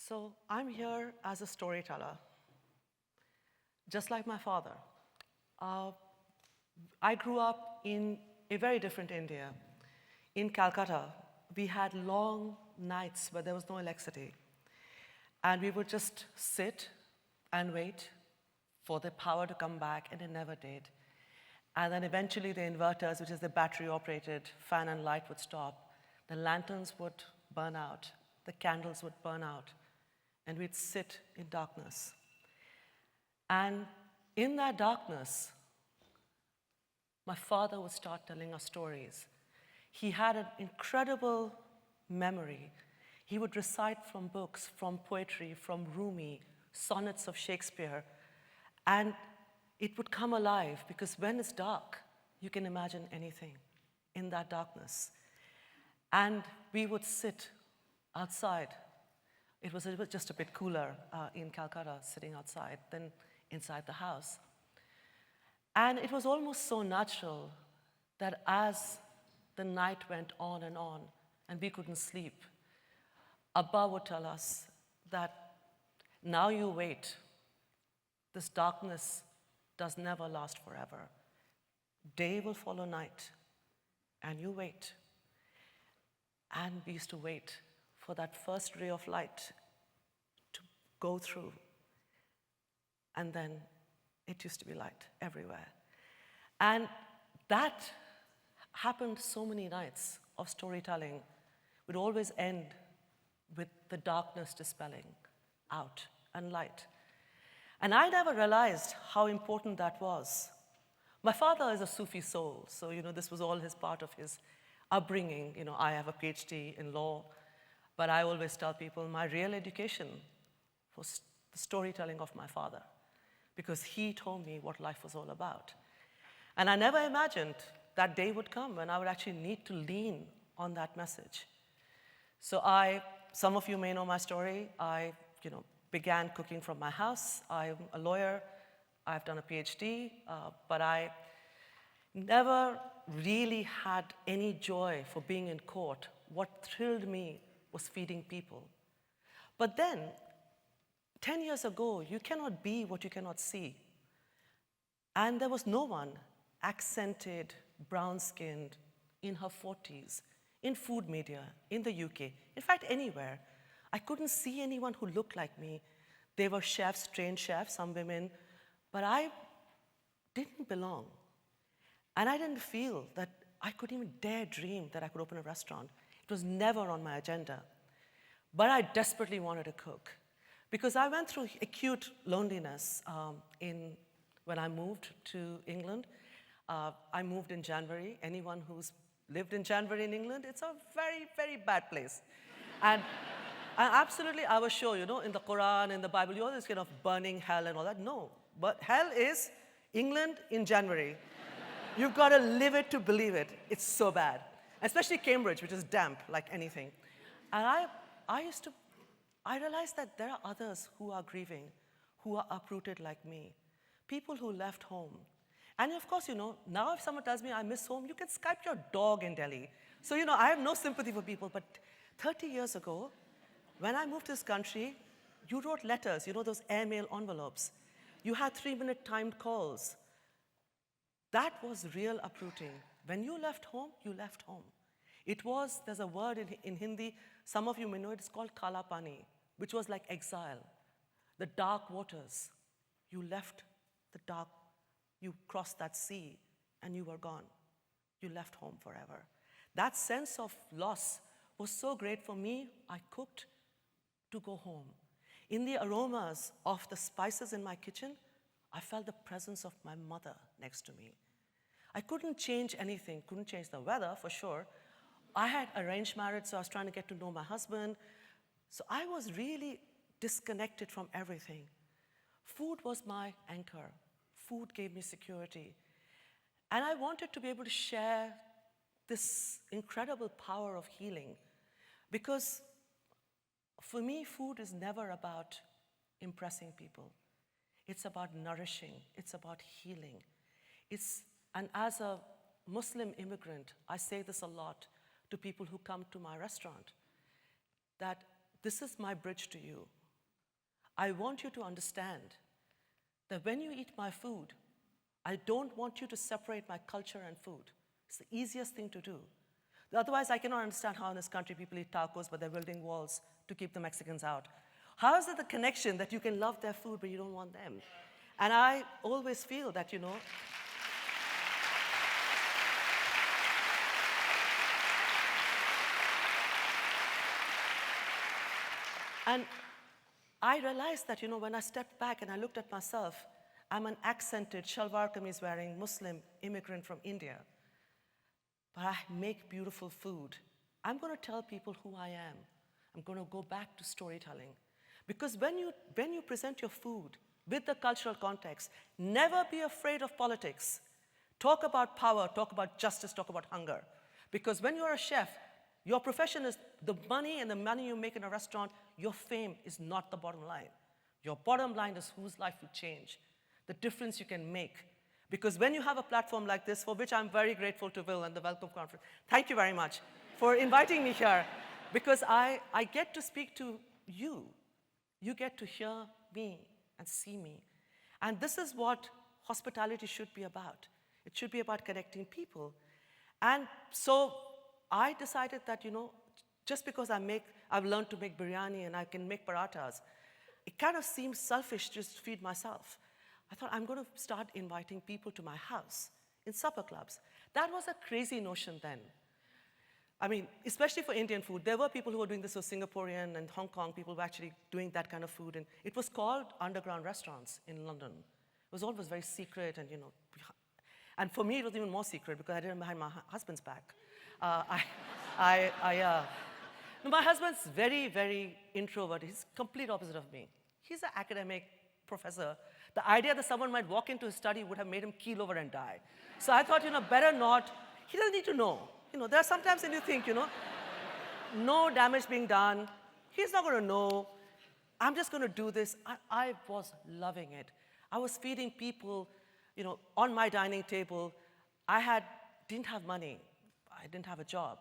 So I'm here as a storyteller, just like my father. I grew up in a very different India. In Calcutta, we had long nights where there was no electricity. And we would just sit and wait for the power to come back, and it never did. And then eventually the inverters, which is the battery-operated fan and light, would stop. The lanterns would burn out. The candles would burn out. And we'd sit in darkness. And in that darkness, my father would start telling us stories. He had an incredible memory. He would recite from books, from poetry, from Rumi, sonnets of Shakespeare, and it would come alive, because when it's dark, you can imagine anything in that darkness. And we would sit outside. It was just a bit cooler in Calcutta, sitting outside, than inside the house. And it was almost so natural that as the night went on, and we couldn't sleep, Abba would tell us that now you wait. This darkness does never last forever. Day will follow night, and you wait. And we used to wait for that first ray of light to go through. And then it used to be light everywhere. And that happened so many nights of storytelling. Would always end with the darkness dispelling out and light. And I never realized how important that was. My father is a Sufi soul, so this was all his part of his upbringing. I have a PhD in law, but I always tell people my real education was the storytelling of my father, because he told me what life was all about. And I never imagined that day would come when I would actually need to lean on that message. So some of you may know my story. I began cooking from my house. I'm a lawyer. I've done a PhD, but I never really had any joy for being in court. What thrilled me was feeding people. But then, 10 years ago, you cannot be what you cannot see. And there was no one accented, brown-skinned, in her 40s, in food media, in the UK, in fact, anywhere. I couldn't see anyone who looked like me. They were chefs, trained chefs, some women, but I didn't belong. And I didn't feel that I could even dare dream that I could open a restaurant. It was never on my agenda. But I desperately wanted to cook, because I went through acute loneliness when I moved to England. I moved in January. Anyone who's lived in January in England, it's a very, very bad place. And absolutely, I was sure, in the Quran, in the Bible, you always kind of burning hell and all that. No, but hell is England in January. You've got to live it to believe it. It's so bad. Especially Cambridge, which is damp like anything. And I realized that there are others who are grieving, who are uprooted like me, people who left home. And of course, now if someone tells me I miss home, you can Skype your dog in Delhi. So, I have no sympathy for people. But 30 years ago, when I moved to this country, you wrote letters, those airmail envelopes. You had 3-minute timed calls. That was real uprooting. When you left home, you left home. There's a word in Hindi, some of you may know it, it's called kala pani, which was like exile, the dark waters. You left the dark, you crossed that sea, and you were gone. You left home forever. That sense of loss was so great for me, I cooked to go home. In the aromas of the spices in my kitchen, I felt the presence of my mother next to me. I couldn't change anything, couldn't change the weather for sure. I had arranged marriage, so I was trying to get to know my husband. So I was really disconnected from everything. Food was my anchor. Food gave me security. And I wanted to be able to share this incredible power of healing, because for me, food is never about impressing people. It's about nourishing. It's about healing. And as a Muslim immigrant, I say this a lot to people who come to my restaurant, that this is my bridge to you. I want you to understand that when you eat my food, I don't want you to separate my culture and food. It's the easiest thing to do. Otherwise, I cannot understand how in this country people eat tacos, but they're building walls to keep the Mexicans out. How is it the connection that you can love their food, but you don't want them? And I always feel that, and I realized that, when I stepped back and I looked at myself, I'm an accented, shalwar kameez wearing Muslim immigrant from India. But I make beautiful food. I'm going to tell people who I am. I'm going to go back to storytelling. Because when you present your food with the cultural context, never be afraid of politics. Talk about power, talk about justice, talk about hunger. Because when you're a chef, your profession is the money, and the money you make in a restaurant, your fame is not the bottom line. Your bottom line is whose life you change, the difference you can make. Because when you have a platform like this, for which I'm very grateful to Will and the Welcome Conference, thank you very much for inviting me here, because I get to speak to you. You get to hear me and see me. And this is what hospitality should be about. It should be about connecting people. And so I decided that, just because I've learned to make biryani and I can make parathas, it kind of seems selfish just to feed myself. I thought, I'm going to start inviting people to my house in supper clubs. That was a crazy notion then. I mean, especially for Indian food. There were people who were doing this for Singaporean and Hong Kong. People were actually doing that kind of food. And it was called underground restaurants in London. It was always very secret, and, and for me, it was even more secret because I did it behind my husband's back. No, my husband's very, very introverted. He's complete opposite of me. He's an academic professor. The idea that someone might walk into his study would have made him keel over and die. So I thought, better not. He doesn't need to know. There are sometimes when you think, no damage being done. He's not going to know. I'm just going to do this. I was loving it. I was feeding people, on my dining table. Didn't have money. I didn't have a job.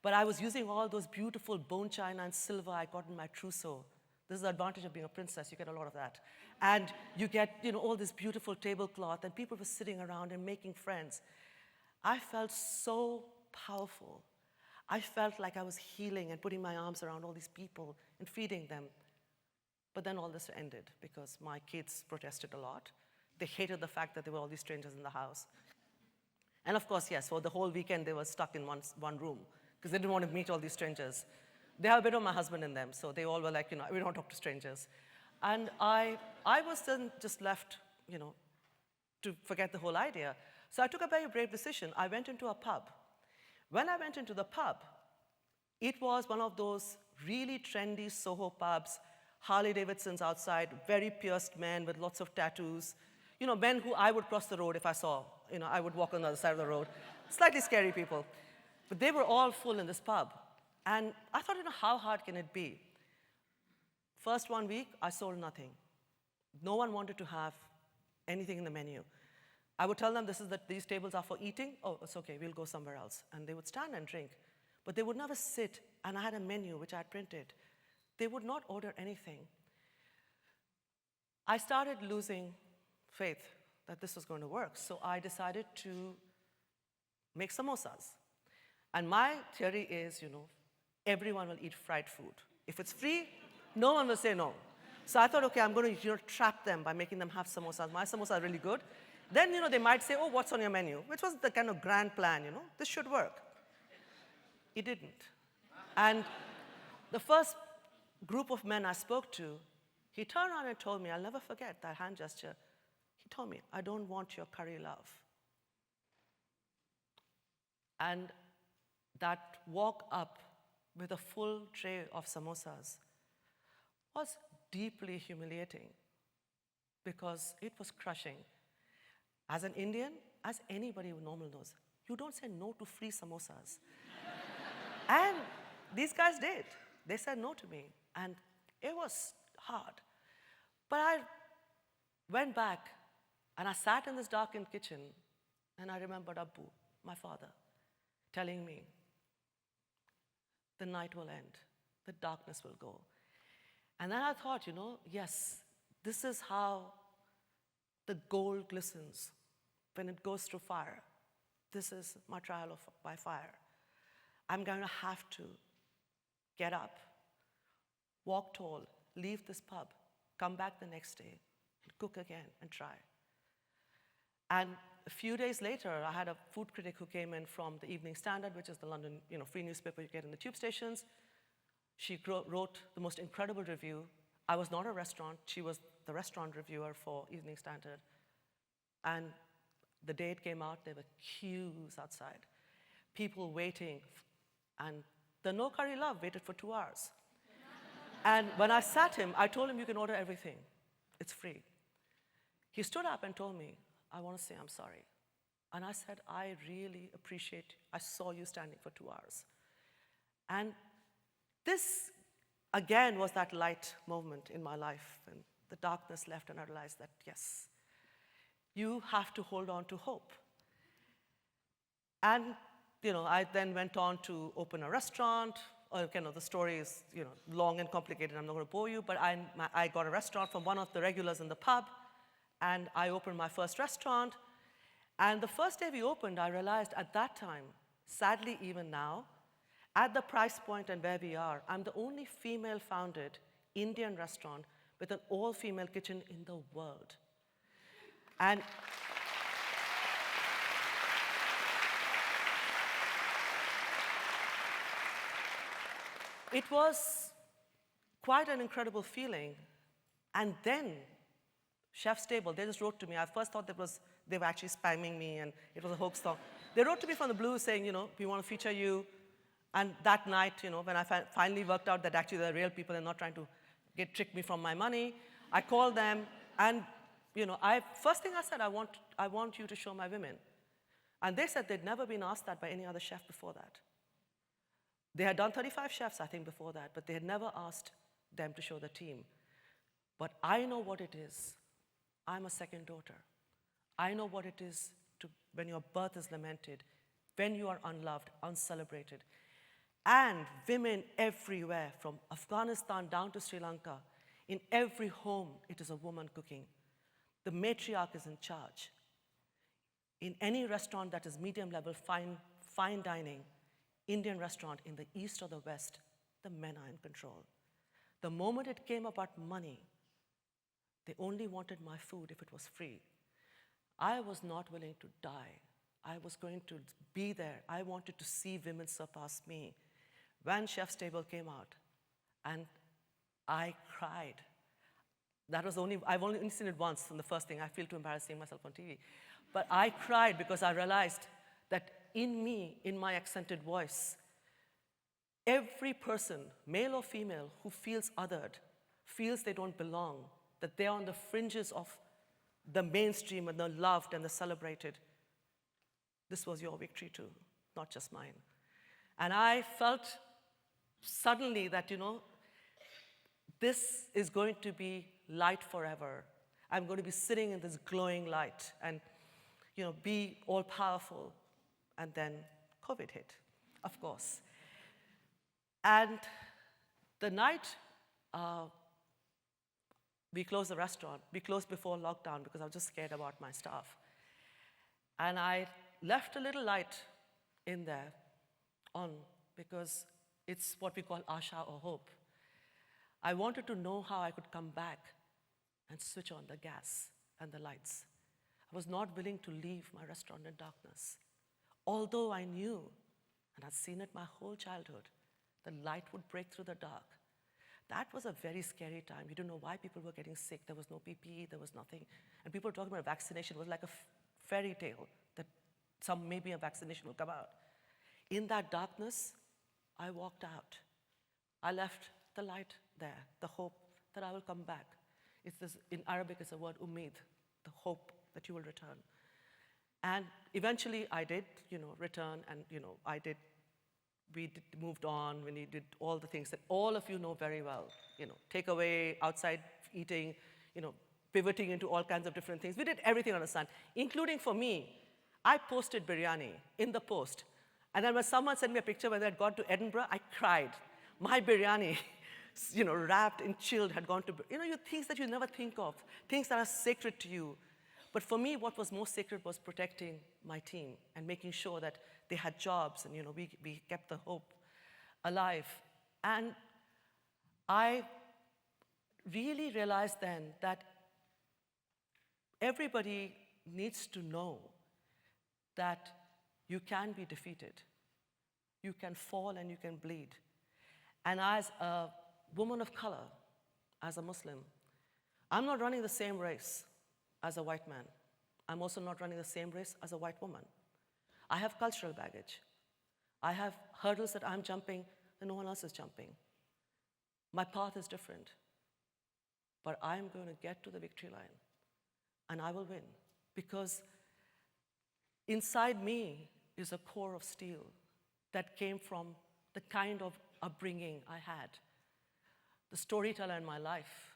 But I was using all those beautiful bone china and silver I got in my trousseau. This is the advantage of being a princess. You get a lot of that. And you get, all this beautiful tablecloth, and people were sitting around and making friends. I felt so powerful. I felt like I was healing and putting my arms around all these people and feeding them. But then all this ended because my kids protested a lot. They hated the fact that there were all these strangers in the house. And of course, yes, for the whole weekend, they were stuck in one room because they didn't want to meet all these strangers. They have a bit of my husband in them, so they all were like, we don't talk to strangers. And I was then just left, to forget the whole idea. So I took a very brave decision. I went into a pub. When I went into the pub, it was one of those really trendy Soho pubs, Harley Davidsons outside, very pierced men with lots of tattoos, men who I would cross the road if I saw, I would walk on the other side of the road. Slightly scary people. But they were all full in this pub. And I thought, how hard can it be? First 1 week, I sold nothing. No one wanted to have anything in the menu. I would tell them these tables are for eating. Oh, it's okay, we'll go somewhere else. And they would stand and drink. But they would never sit, and I had a menu which I had printed. They would not order anything. I started losing faith that this was going to work. So I decided to make samosas. And my theory is, everyone will eat fried food. If it's free, no one will say no. So I thought, okay, I'm going to trap them by making them have samosas. My samosas are really good. Then, they might say, oh, what's on your menu? Which was the kind of grand plan, This should work. It didn't. And the first group of men I spoke to, he turned around and told me, I'll never forget that hand gesture. He told me, I don't want your curry love. And that walk up with a full tray of samosas was deeply humiliating because it was crushing. As an Indian, as anybody who normally knows, you don't say no to free samosas. And these guys did. They said no to me, and it was hard. But I went back, and I sat in this darkened kitchen, and I remembered Abbu, my father, telling me, the night will end, the darkness will go, And then I thought, yes, this is how the gold glistens when it goes through fire. This is my trial by fire. I'm going to have to get up, walk tall, leave this pub, come back the next day, and cook again and try. And a few days later, I had a food critic who came in from the Evening Standard, which is the London free newspaper you get in the tube stations. She wrote the most incredible review. I was not a restaurant. She was the restaurant reviewer for Evening Standard. And the day it came out, there were queues outside, people waiting. And the No Curry Love waited for 2 hours. And when I sat him, I told him, you can order everything. It's free. He stood up and told me, I want to say I'm sorry. And I said, I really appreciate, I saw you standing for 2 hours. And this, again, was that light moment in my life when the darkness left and I realized that, yes, you have to hold on to hope. And, I then went on to open a restaurant. The story is, long and complicated. I'm not going to bore you, but I got a restaurant from one of the regulars in the pub, and I opened my first restaurant. And the first day we opened, I realized at that time, sadly even now, at the price point and where we are, I'm the only female-founded Indian restaurant with an all-female kitchen in the world. And it was quite an incredible feeling. And then, Chef's Table, they just wrote to me. I first thought they were actually spamming me and it was a hoax song. They wrote to me from the blue saying, we want to feature you. And that night, when I finally worked out that actually they're real people and not trying to trick me from my money, I called them and, first thing I said, I want you to show my women. And they said they'd never been asked that by any other chef before that. They had done 35 chefs, I think, before that, but they had never asked them to show the team. But I know what it is. I'm a second daughter. I know what it is when your birth is lamented, when you are unloved, uncelebrated. And women everywhere, from Afghanistan down to Sri Lanka, in every home, it is a woman cooking. The matriarch is in charge. In any restaurant that is medium level, fine dining, Indian restaurant in the east or the west, the men are in control. The moment it came about money, they only wanted my food if it was free. I was not willing to die. I was going to be there. I wanted to see women surpass me. When Chef's Table came out, and I cried. I've only seen it once from the first thing. I feel too embarrassed seeing myself on TV. But I cried because I realized that in me, in my accented voice, every person, male or female, who feels othered, feels they don't belong, that they're on the fringes of the mainstream and the loved and the celebrated. This was your victory too, not just mine. And I felt suddenly that, this is going to be light forever. I'm going to be sitting in this glowing light and, be all-powerful. And then COVID hit, of course. And the night we closed the restaurant, we closed before lockdown because I was just scared about my staff. And I left a little light in there on because it's what we call asha or hope. I wanted to know how I could come back and switch on the gas and the lights. I was not willing to leave my restaurant in darkness. Although I knew, and I'd seen it my whole childhood, the light would break through the dark. That was a very scary time. You didn't know why people were getting sick. There was no PPE, there was nothing. And people were talking about vaccination. It was like a fairy tale that maybe a vaccination will come out. In that darkness, I walked out. I left the light there, the hope that I will come back. In Arabic, it's the word ummeed, the hope that you will return. And eventually, I did, return, and we moved on. We did all the things that all of you know very well. Takeaway, outside eating, pivoting into all kinds of different things. We did everything under the sun, including for me. I posted biryani in the post. And then when someone sent me a picture when I'd gone to Edinburgh, I cried. My biryani. wrapped in chilled, had gone to, things that you never think of, things that are sacred to you. But for me, what was most sacred was protecting my team and making sure that they had jobs and, we kept the hope alive. And I really realized then that everybody needs to know that you can be defeated. You can fall and you can bleed. And as a woman of color, as a Muslim, I'm not running the same race as a white man. I'm also not running the same race as a white woman. I have cultural baggage. I have hurdles that I'm jumping that no one else is jumping. My path is different. But I'm going to get to the victory line, and I will win, because inside me is a core of steel that came from the kind of upbringing I had. The storyteller in my life,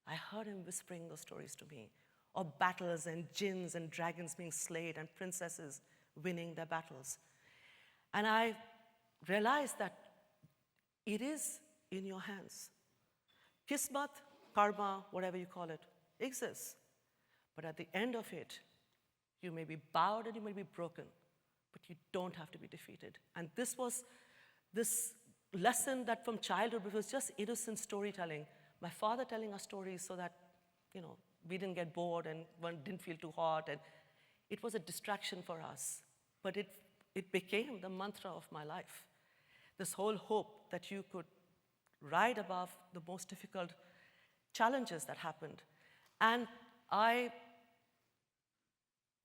I heard him whispering those stories to me of battles and jinns and dragons being slayed and princesses winning their battles. And I realized that it is in your hands. Kismat, karma, whatever you call it, exists. But at the end of it, you may be bowed and you may be broken, but you don't have to be defeated. And this was this lesson that from childhood, it was just innocent storytelling. My father telling us stories so that, we didn't get bored and one didn't feel too hot. And it was a distraction for us. But it became the mantra of my life. This whole hope that you could ride above the most difficult challenges that happened. And I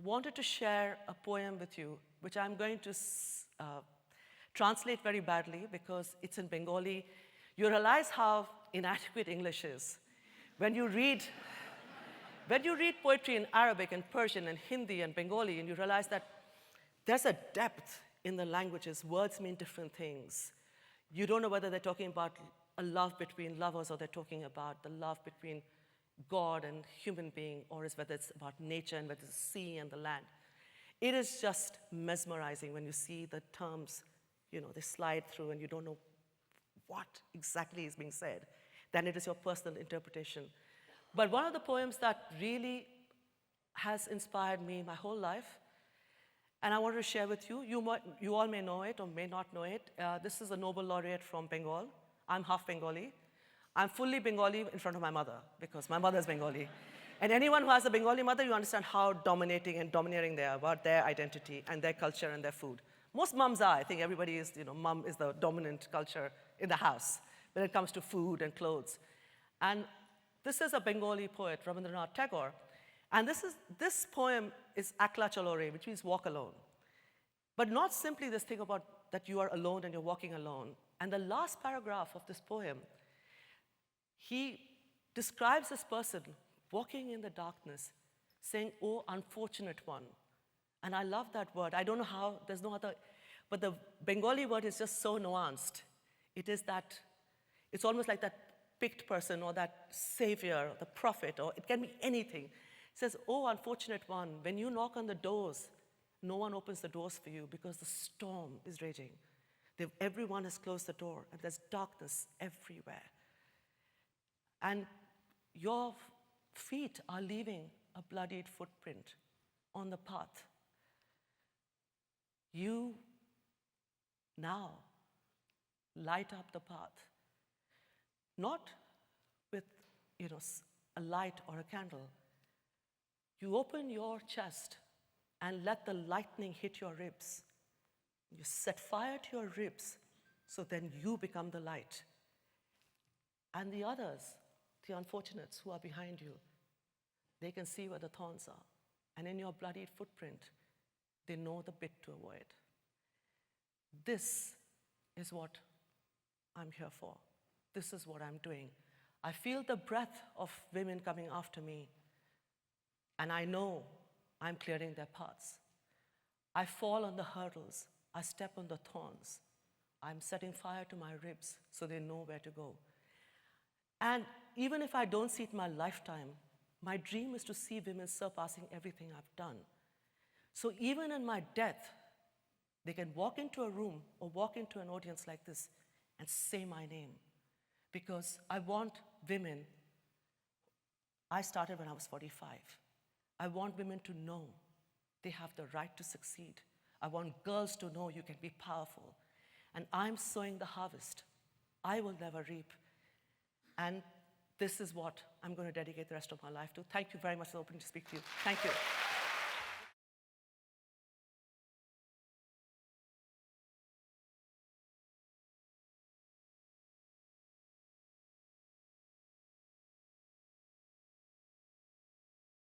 wanted to share a poem with you, which I'm going to translate very badly because it's in Bengali. You realize how inadequate English is. When you read poetry in Arabic and Persian and Hindi and Bengali, and you realize that there's a depth in the languages. Words mean different things. You don't know whether they're talking about a love between lovers or they're talking about the love between God and human being, or whether it's about nature and whether it's the sea and the land. It is just mesmerizing when you see the terms, they slide through and you don't know what exactly is being said. Then it is your personal interpretation. But one of the poems that really has inspired me my whole life, and I wanted to share with you, you all may know it or may not know it. This is a Nobel laureate from Bengal. I'm half Bengali. I'm fully Bengali in front of my mother, because my mother is Bengali. And anyone who has a Bengali mother, you understand how dominating and domineering they are about their identity and their culture and their food. Most mums are. I think everybody is, mom is the dominant culture in the house when it comes to food and clothes. And this is a Bengali poet, Rabindranath Tagore. And this poem is Akla Chalore, which means walk alone. But not simply this thing about that you are alone and you're walking alone. And the last paragraph of this poem, he describes this person walking in the darkness, saying, "Oh, unfortunate one." And I love that word. I don't know how, there's no other, but the Bengali word is just so nuanced. It is that, it's almost like that picked person or that savior, or the prophet, or it can be anything. It says, "Oh, unfortunate one, when you knock on the doors, no one opens the doors for you because the storm is raging. Everyone has closed the door and there's darkness everywhere. And your feet are leaving a bloodied footprint on the path. You now light up the path, not with a light or a candle. You open your chest and let the lightning hit your ribs. You set fire to your ribs, so then you become the light. And the others, the unfortunates who are behind you, they can see where the thorns are. And in your bloodied footprint, they know the bit to avoid." This is what I'm here for. This is what I'm doing. I feel the breath of women coming after me, and I know I'm clearing their paths. I fall on the hurdles. I step on the thorns. I'm setting fire to my ribs so they know where to go. And even if I don't see it in my lifetime, my dream is to see women surpassing everything I've done. So even in my death, they can walk into a room or walk into an audience like this and say my name. because I want women. I started when I was 45. I want women to know they have the right to succeed. I want girls to know you can be powerful. And I'm sowing the harvest. I will never reap. And this is what I'm going to dedicate the rest of my life to. Thank you very much for the opportunity to speak to you. Thank you.